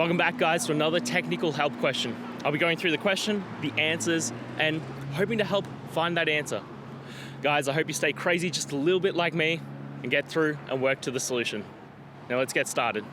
Welcome back, guys, to another technical help question. I'll be going through the question, the answers, and hoping to help find that answer. Guys, I hope you stay crazy just a little bit like me and get through and work to the solution. Now let's get started.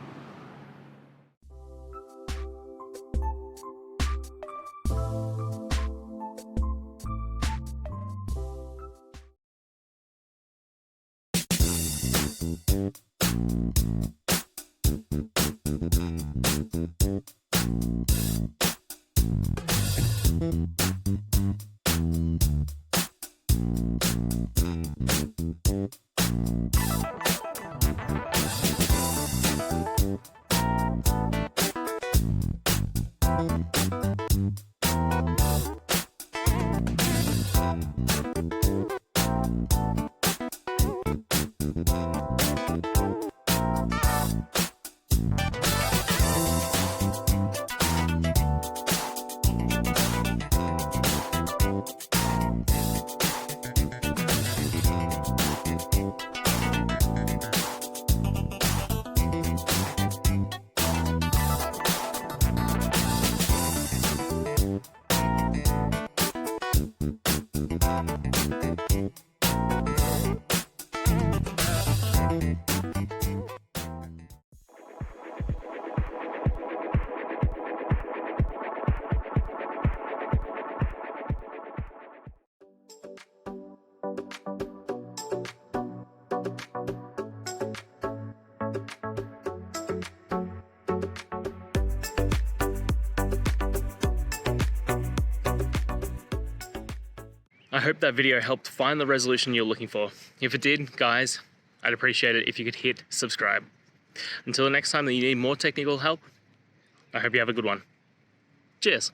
I hope that video helped find the resolution you're looking for. If it did, guys, I'd appreciate it if you could hit subscribe. Until the next time that you need more technical help, I hope you have a good one. Cheers.